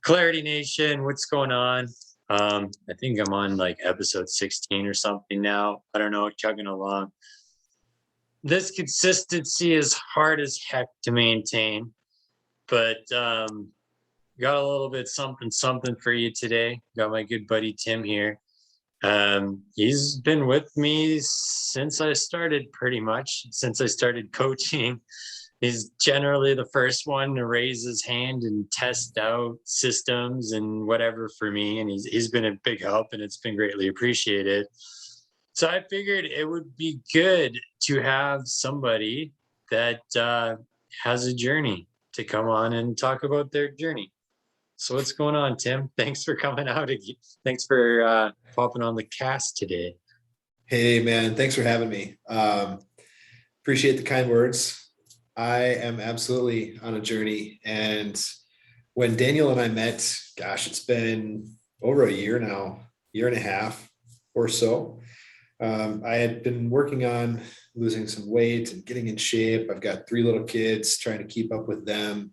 Clarity Nation, what's going on? I think I'm on like episode 16 or something now. I don't know, chugging along. This consistency is hard as heck to maintain, but got a little bit something for you today. Got my good buddy Tim here. He's been with me since I started, pretty much since I started coaching. He's generally the first one to raise his hand and test out systems and whatever for me, and he's been a big help, and it's been greatly appreciated. So I figured it would be good to have somebody that has a journey to come on and talk about their journey. So what's going on, Tim? Thanks for coming out again. Thanks for popping on the cast today. Hey, man, thanks for having me. Appreciate the kind words. I am absolutely on a journey. And when Daniel and I met, gosh, it's been over a year now, year and a half or so. I had been working on losing some weight and getting in shape. I've got 3 little kids, trying to keep up with them.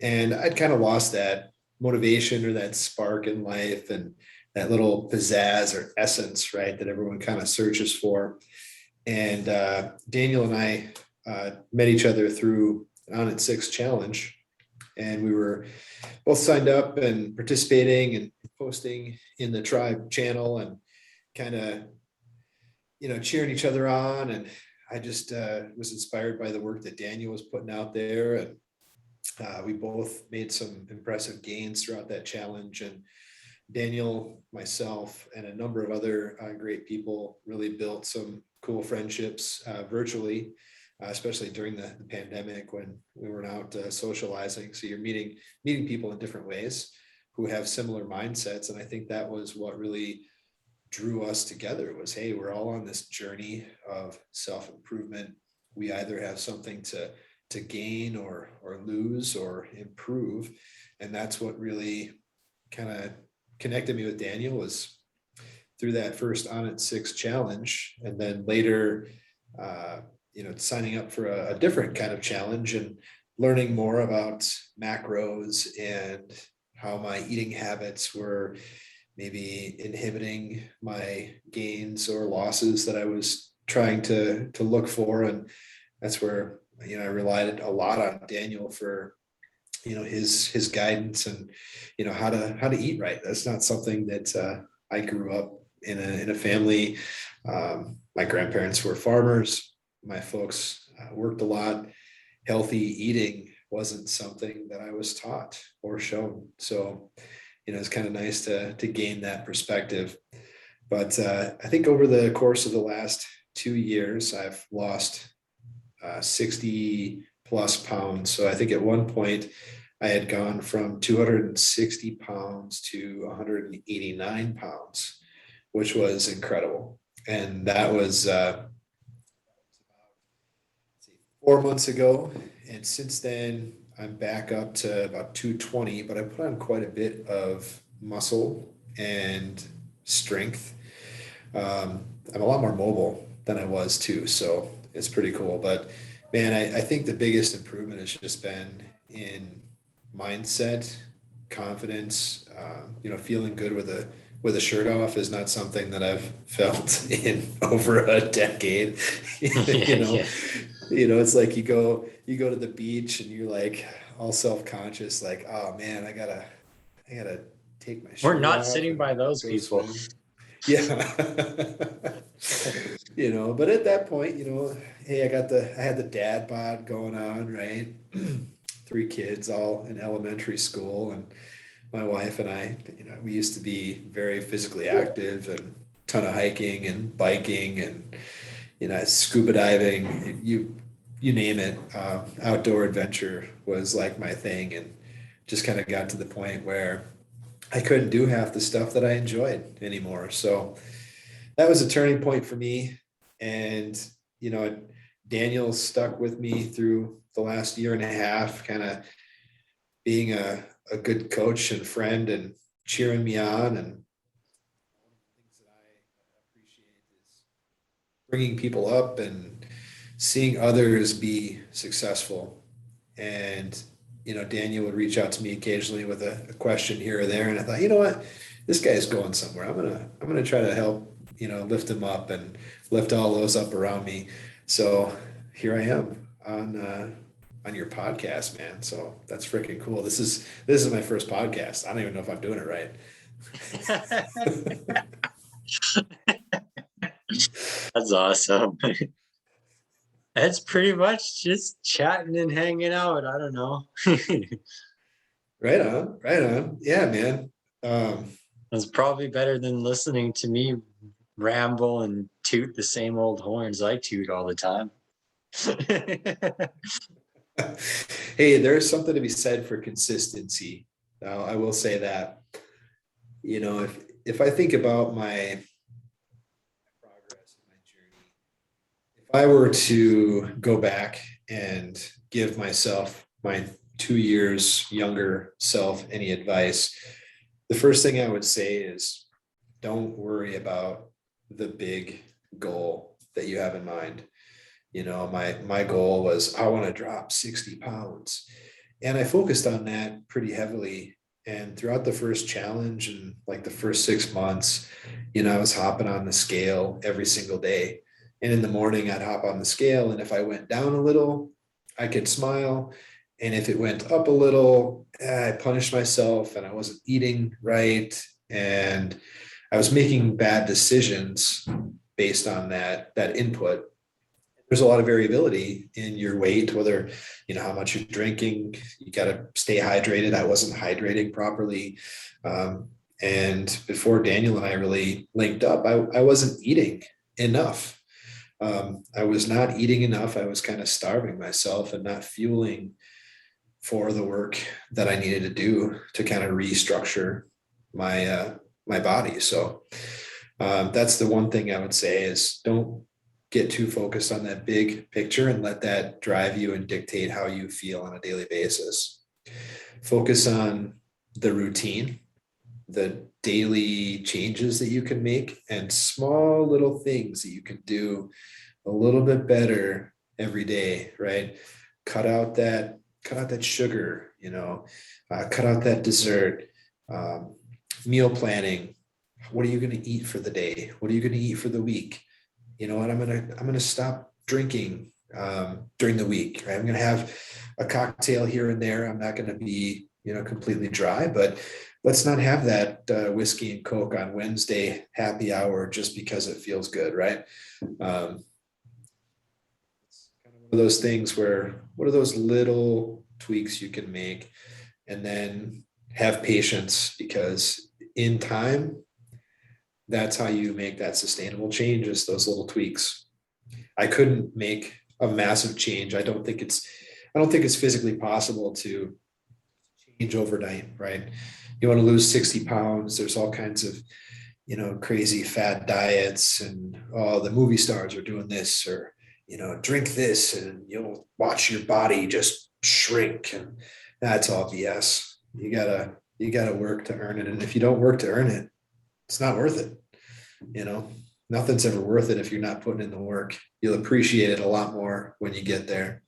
And I'd kind of lost that motivation or that spark in life and that little pizzazz or essence, right, that everyone kind of searches for. And Daniel and I met each other through On at 6 challenge. And we were both signed up and participating and posting in the tribe channel and kind of, cheering each other on. And I just was inspired by the work that Daniel was putting out there. And we both made some impressive gains throughout that challenge. And Daniel, myself, and a number of other great people really built some cool friendships virtually, especially during the pandemic when we weren't out socializing. So you're meeting people in different ways who have similar mindsets. And I think that was what really drew us together was, hey, we're all on this journey of self-improvement. We either have something to gain or lose or improve. And that's what really kind of connected me with Daniel was through that first On at 6 challenge. And then later, signing up for a different kind of challenge and learning more about macros and how my eating habits were maybe inhibiting my gains or losses that I was trying to look for. And that's where, I relied a lot on Daniel for, his guidance and, how to eat right. That's not something that I grew up in a family. My grandparents were farmers. My folks worked a lot. Healthy eating wasn't something that I was taught or shown. So, it's kind of nice to gain that perspective. But I think over the course of the last 2 years, I've lost 60 plus pounds. So I think at one point I had gone from 260 pounds to 189 pounds, which was incredible. And that was about 4 months ago. And since then, I'm back up to about 220, but I put on quite a bit of muscle and strength. I'm a lot more mobile than I was too. So it's pretty cool. But man, I think the biggest improvement has just been in mindset, confidence. Feeling good with a shirt off is not something that I've felt in over a decade. Yeah. It's like you go to the beach and you're like all self-conscious, like, oh man, I gotta take my We're shirt not off sitting and by those go people. swim. Yeah. But at that point, hey, I had the dad bod going on, right? 3 kids all in elementary school, and my wife and I, we used to be very physically active and ton of hiking and biking and, scuba diving, you name it. Outdoor adventure was like my thing, and just kind of got to the point where I couldn't do half the stuff that I enjoyed anymore. So that was a turning point for me. And, Daniel stuck with me through the last year and a half, kind of being a good coach and friend and cheering me on. And one of the things that I appreciate is bringing people up and seeing others be successful. And Daniel would reach out to me occasionally with a question here or there. And I thought, you know what, this guy's going somewhere. I'm gonna try to help, lift him up and lift all those up around me. So here I am on your podcast, man. So that's freaking cool. This is my first podcast. I don't even know if I'm doing it right. That's awesome. That's pretty much just chatting and hanging out. I don't know. Right on, right on. Yeah, man. It's probably better than listening to me ramble and toot the same old horns I toot all the time. Hey, there's something to be said for consistency. Now, I will say that, if I think about my progress and my journey, if I were to go back and give myself, my 2 years younger self, any advice, the first thing I would say is don't worry about the big goal that you have in mind. My goal was I want to drop 60 pounds. And I focused on that pretty heavily. And throughout the first challenge and like the first 6 months, I was hopping on the scale every single day. And in the morning, I'd hop on the scale. And if I went down a little, I could smile. And if it went up a little, I punished myself and I wasn't eating right. And I was making bad decisions based on that input. There's a lot of variability in your weight, whether, how much you're drinking, you got to stay hydrated. I wasn't hydrating properly. And before Daniel and I really linked up, I wasn't eating enough. I was not eating enough. I was kind of starving myself and not fueling for the work that I needed to do to kind of restructure my body. So that's the one thing I would say is don't get too focused on that big picture and let that drive you and dictate how you feel on a daily basis. Focus on the routine, the daily changes that you can make, and small little things that you can do a little bit better every day, right? Cut out that sugar, cut out that dessert, meal planning. What are you going to eat for the day? What are you going to eat for the week? I'm going to stop drinking during the week. Right? I'm going to have a cocktail here and there. I'm not going to be, completely dry, but let's not have that whiskey and Coke on Wednesday happy hour just because it feels good. Right. It's kind of one of those things where what are those little tweaks you can make, and then have patience, because in time, that's how you make that sustainable change, is those little tweaks. I couldn't make a massive change. I don't think it's physically possible to change overnight, right? You want to lose 60 pounds. There's all kinds of, crazy fad diets, and the movie stars are doing this, or, drink this and you'll watch your body just shrink. And that's all BS. You gotta work to earn it. And if you don't work to earn it, it's not worth it. Nothing's ever worth it if you're not putting in the work. You'll appreciate it a lot more when you get there.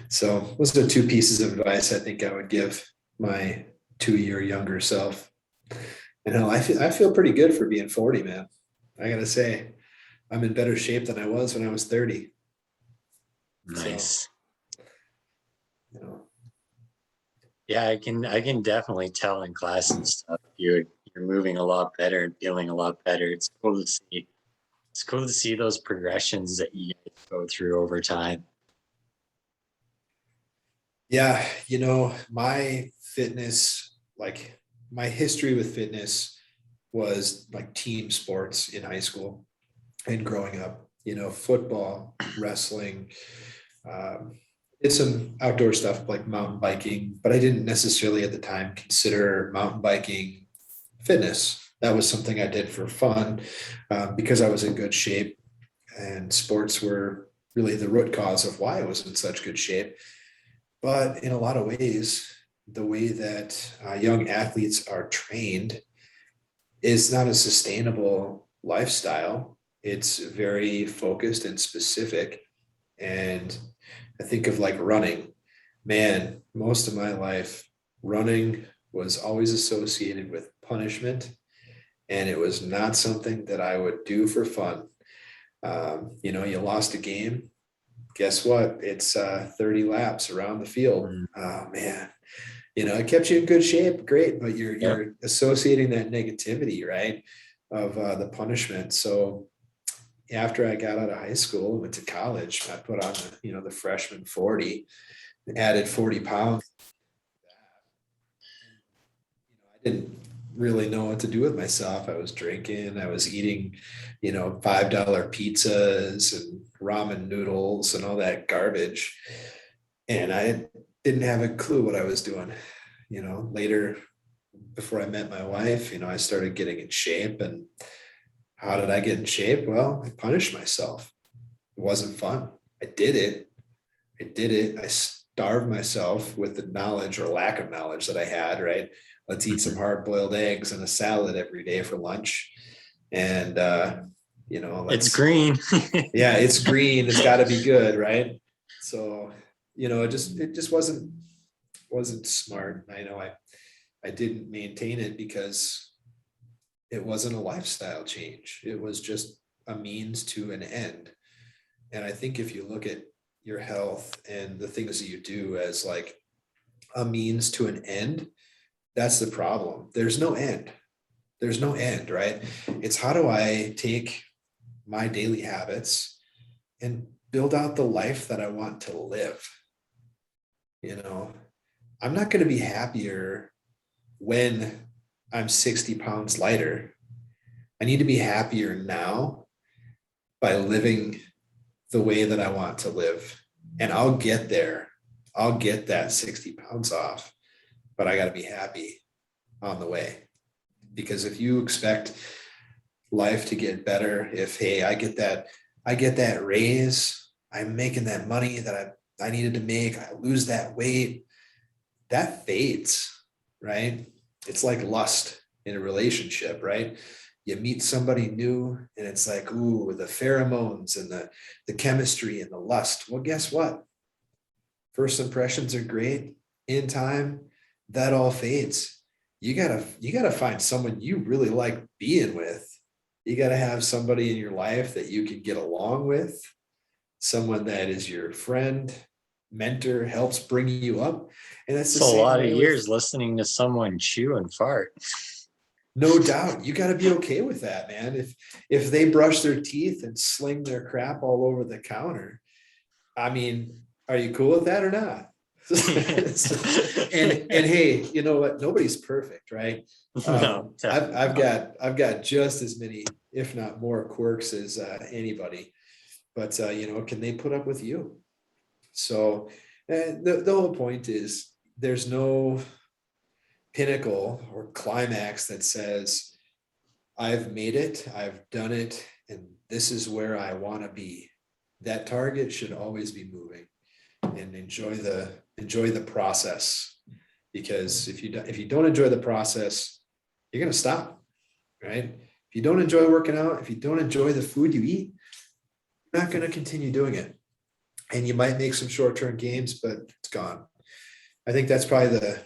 So those are 2 pieces of advice I think I would give my 2-year younger self. And I feel pretty good for being 40, man. I gotta say, I'm in better shape than I was when I was 30. Nice. So, Yeah, I can definitely tell in class and stuff. You're moving a lot better and feeling a lot better. It's cool to see. It's cool to see those progressions that you go through over time. yeah, my fitness, like my history with fitness was like team sports in high school and growing up, football, wrestling, did some outdoor stuff like mountain biking, but I didn't necessarily at the time consider mountain biking fitness. That was something I did for fun, because I was in good shape, and sports were really the root cause of why I was in such good shape. But in a lot of ways, the way that young athletes are trained is not a sustainable lifestyle. It's very focused and specific. And I think of like running, man, most of my life, running was always associated with punishment, and it was not something that I would do for fun. You lost a game. Guess what? It's 30 laps around the field. Mm. Oh man, it kept you in good shape. Great, but you're Yep. you're associating that negativity, right, of the punishment. So after I got out of high school and went to college, I put on the freshman 40, added 40 pounds. I didn't really know what to do with myself. I was drinking, I was eating, $5 pizzas and ramen noodles and all that garbage. And I didn't have a clue what I was doing. Later, before I met my wife, I started getting in shape. And how did I get in shape? Well, I punished myself. It wasn't fun. I did it. I starved myself with the knowledge or lack of knowledge that I had, right? Let's eat some hard boiled eggs and a salad every day for lunch. And, It's green. yeah, it's green. It's got to be good. Right. So, it just wasn't smart. I know I didn't maintain it because it wasn't a lifestyle change. It was just a means to an end. And I think if you look at your health and the things that you do as like a means to an end, that's the problem. There's no end. There's no end, right? It's how do I take my daily habits and build out the life that I want to live? I'm not going to be happier when I'm 60 pounds lighter. I need to be happier now by living the way that I want to live. And I'll get there. I'll get that 60 pounds off, but I got to be happy on the way. Because if you expect life to get better, if, hey, I get that raise, I'm making that money that I needed to make, I lose that weight, that fades, right? It's like lust in a relationship, right? You meet somebody new and it's like, ooh, the pheromones and the chemistry and the lust. Well, guess what? First impressions are great. In time, that all fades. You gotta find someone you really like being with. You gotta have somebody in your life that you can get along with, someone that is your friend, mentor, helps bring you up. And that's the It's a same lot of way years with, listening to someone chew and fart. no doubt. You got to be okay with that, man. If they brush their teeth and sling their crap all over the counter, I mean, are you cool with that or not? and hey, you know what? Nobody's perfect, right? No, I've got just as many, if not more, quirks as anybody. But can they put up with you? So the whole point is there's no pinnacle or climax that says, I've made it, I've done it, and this is where I want to be. That target should always be moving, and enjoy the process. Because if you don't enjoy the process, you're going to stop, right? If you don't enjoy working out, if you don't enjoy the food you eat, you're not going to continue doing it. And you might make some short-term gains, but it's gone. I think that's probably the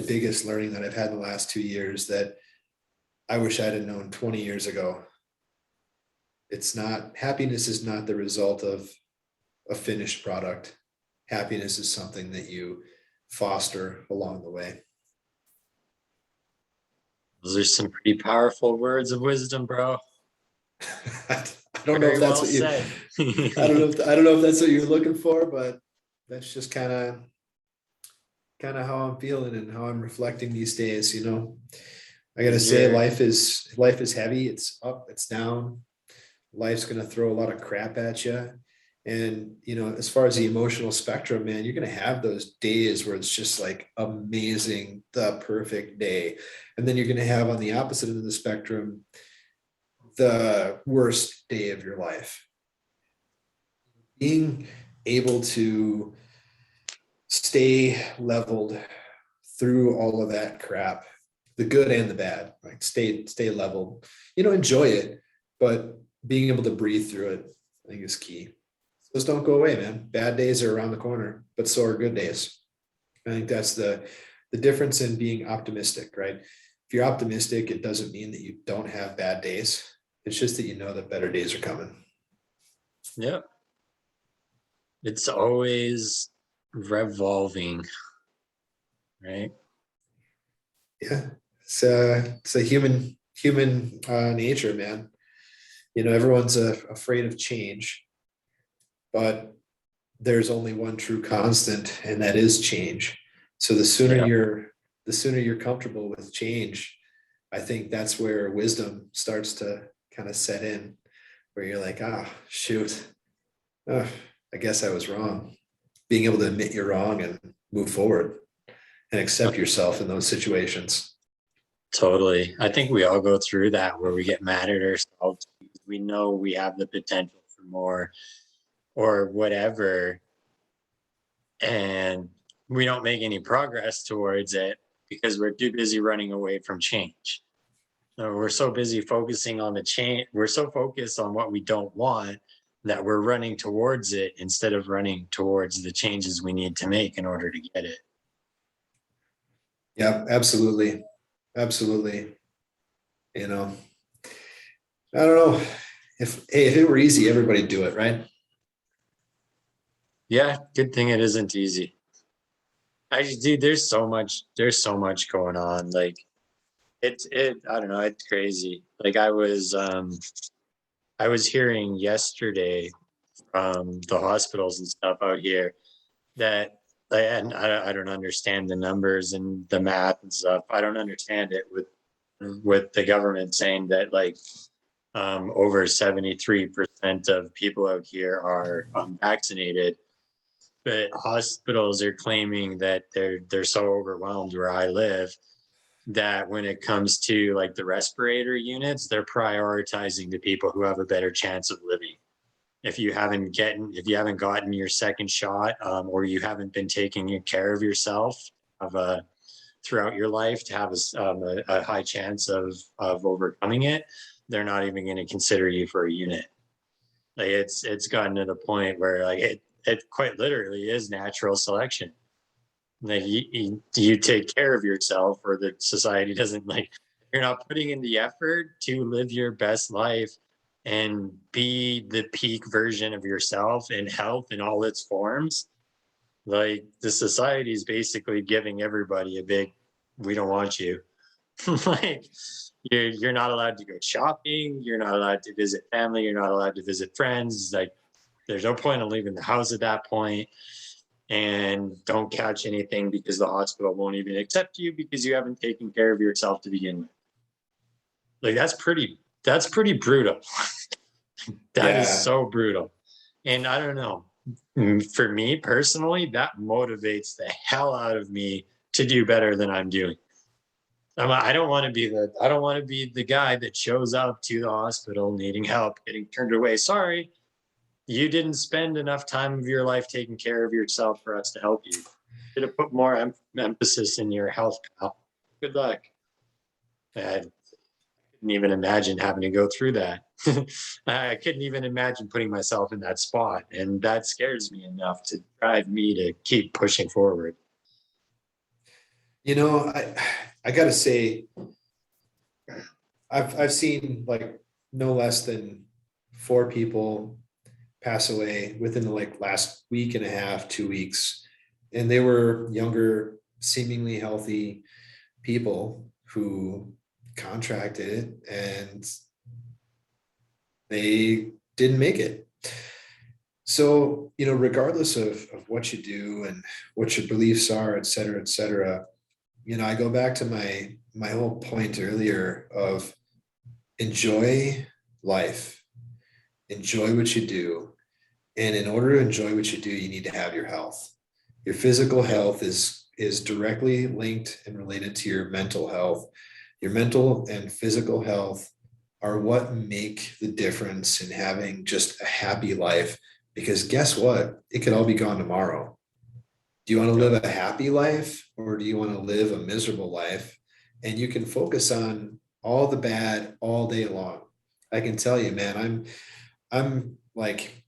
biggest learning that I've had in the last 2 years that I wish I'd have known 20 years ago. Happiness is not the result of a finished product. Happiness is something that you foster along the way. Those are some pretty powerful words of wisdom, bro. I don't know if that's what you, I don't know if that's what you're looking for, but that's just kind of how I'm feeling and how I'm reflecting these days. I got to say, life is heavy. It's up, it's down. Life's going to throw a lot of crap at you. And, as far as the emotional spectrum, man, you're going to have those days where it's just like amazing, the perfect day. And then you're going to have on the opposite end of the spectrum, the worst day of your life. Being able to stay leveled through all of that crap, the good and the bad, like stay leveled, enjoy it, but being able to breathe through it, I think is key. Those don't go away, man. Bad days are around the corner, but so are good days. I think that's the difference in being optimistic, right? If you're optimistic, it doesn't mean that you don't have bad days. It's just that you know that better days are coming. Yeah. It's always revolving, right? Yeah. It's a human nature, man. You know, everyone's afraid of change, but there's only one true constant, and that is change. So Yeah, the sooner you're comfortable with change, I think that's where wisdom starts to kind of set in, where you're like, ah, shoot, ah, I guess I was wrong. Being able to admit you're wrong and move forward and accept yourself in those situations. totally. I think we all go through that where we get mad at ourselves. We know we have the potential for more or whatever, and we don't make any progress towards it because we're too busy running away from change. So we're so busy focusing on the change. We're so focused on what we don't want that we're running towards it instead of running towards the changes we need to make in order to get it. Yeah, absolutely. Absolutely. You know, I don't know if it were easy, everybody'd do it, right? Yeah, good thing it isn't easy. I just, dude, there's so much going on. Like I don't know, it's crazy. Like I was hearing yesterday from the hospitals and stuff out here that, and I don't understand the numbers and the math and stuff. I don't understand it with the government saying that like over 73% of people out here are vaccinated, but hospitals are claiming that they're so overwhelmed where I live that when it comes to like the respirator units, they're prioritizing the people who have a better chance of living. If you haven't gotten your second shot, or you haven't been taking care of yourself of throughout your life to have a high chance of overcoming it, they're not even going to consider you for a unit. Like it's gotten to the point where like it quite literally is natural selection. Like you take care of yourself, or the society doesn't, like, you're not putting in the effort to live your best life and be the peak version of yourself in health in all its forms. Like the society is basically giving everybody a big, we don't want you. Like you're not allowed to go shopping, you're not allowed to visit family, you're not allowed to visit friends. Like there's no point in leaving the house at that point, and don't catch anything because the hospital won't even accept you because you haven't taken care of yourself to begin with. Like that's pretty brutal. That is Yeah. so brutal. And I don't know. For me personally, that motivates the hell out of me to do better than I'm doing. I don't want to be the guy that shows up to the hospital needing help, getting turned away. Sorry, you didn't spend enough time of your life taking care of yourself for us to help you. Should have put more emphasis in your health, pal. Good luck. I couldn't even imagine having to go through that. I couldn't even imagine putting myself in that spot. And that scares me enough to drive me to keep pushing forward. You know, I gotta say, I've seen like no less than 4 people pass away within the like last week and a half, 2 weeks. And they were younger, seemingly healthy people who contracted it and they didn't make it. So, you know, regardless of what you do and what your beliefs are, et cetera, you know, I go back to my whole point earlier of enjoy life, enjoy what you do. And in order to enjoy what you do, you need to have your health. Your physical Yep. health is directly linked and related to your mental health. Your mental and physical health are what make the difference in having just a happy life. Because guess what? It could all be gone tomorrow. Do you want to live Yep. a happy life or do you want to live a miserable life? And you can focus on all the bad all day long. I can tell you, man, I'm like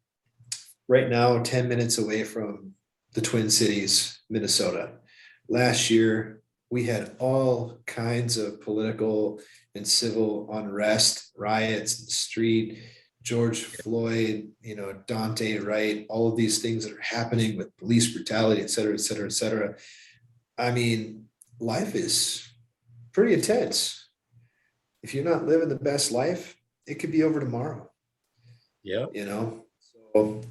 right now 10 minutes away from the Twin Cities, Minnesota. last year, we had all kinds of political and civil unrest, riots in the street, George Floyd, Dante Wright, all of these things that are happening with police brutality, et cetera, et cetera, et cetera. I mean, life is pretty intense. If you're not living the best life, it could be over tomorrow. Yeah. So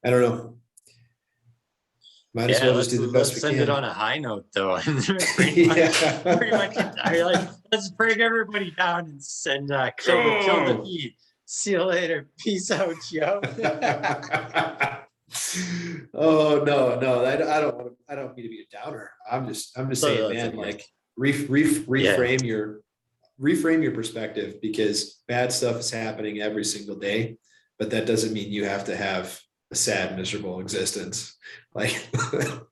I don't know. Might as well just do the best we send can. it on a high note, though. pretty much, let's bring everybody down and send kill the feed. See you later. Peace out, Joe. Oh no, I don't mean to be a downer. I'm just saying, man, like reframe your perspective, because bad stuff is happening every single day, but that doesn't mean you have to have a sad, miserable existence. Like,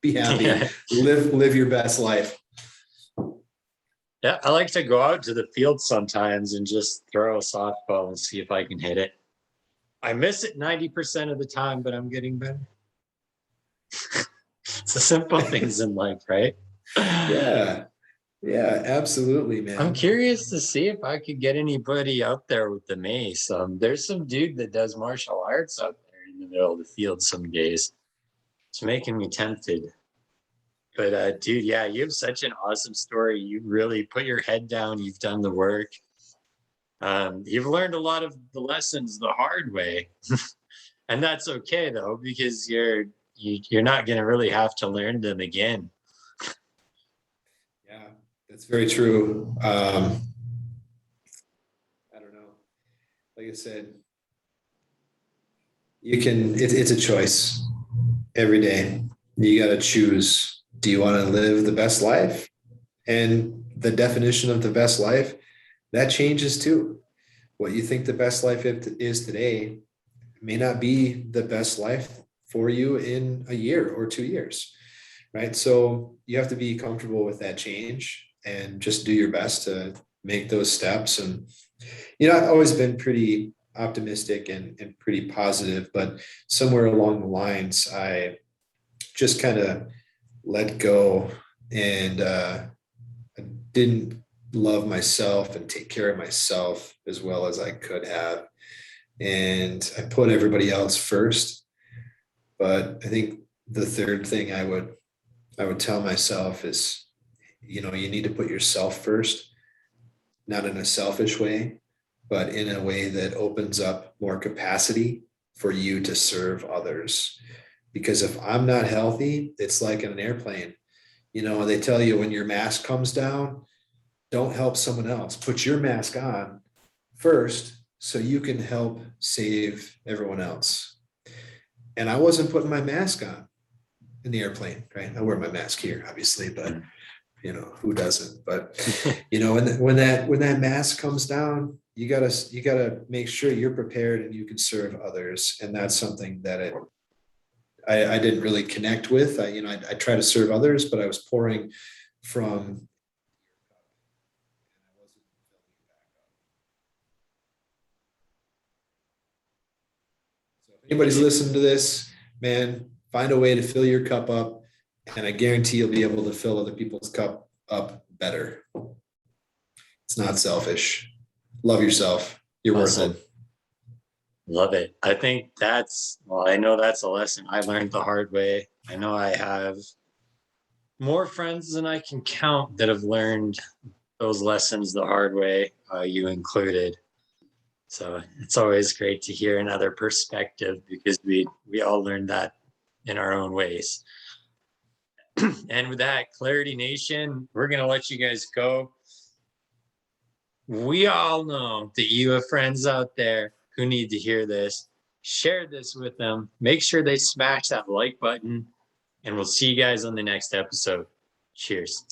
be happy, live your best life. Yeah, I like to go out to the field sometimes and just throw a softball and see if I can hit it. I miss it 90% of the time, but I'm getting better. It's the simple things in life, right? Yeah, absolutely, man. I'm curious to see if I could get anybody out there with the mace. There's some dude that does martial arts out there in the middle of the field some days. It's making me tempted. But dude, yeah, you have such an awesome story. You really put your head down. You've done the work. You've learned a lot of the lessons the hard way. And that's okay, though, because you're not going to really have to learn them again. Yeah, that's very true. I don't know. Like I said, it's a choice every day. You got to choose. Do you want to live the best life? And the definition of the best life, that changes too. What you think the best life is today may not be the best life for you in a year or 2 years, right? So you have to be comfortable with that change and just do your best to make those steps. And, I've always been pretty optimistic and pretty positive, but somewhere along the lines, I just kind of let go and I didn't love myself and take care of myself as well as I could have. And I put everybody else first. But I think the third thing I would tell myself is, you need to put yourself first, not in a selfish way, but in a way that opens up more capacity for you to serve others. Because if I'm not healthy, it's like in an airplane. They tell you when your mask comes down, don't help someone else. Put your mask on first so you can help save everyone else. And I wasn't putting my mask on in the airplane, right? I wear my mask here, obviously, but who doesn't? But when that mask comes down, you gotta make sure you're prepared and you can serve others. And that's something that I didn't really connect with. I try to serve others, but I was pouring from. So if anybody's listening to this, man, find a way to fill your cup up, and I guarantee you'll be able to fill other people's cup up better. It's not selfish. Love yourself. You're Awesome. worth it. Love it. I think I know that's a lesson I learned the hard way. I know I have more friends than I can count that have learned those lessons the hard way, you included. So it's always great to hear another perspective, because we all learned that in our own ways. And with that, Clarity Nation, we're going to let you guys go. We all know that you have friends out there who need to hear this. Share this with them. Make sure they smash that like button, and we'll see you guys on the next episode. Cheers.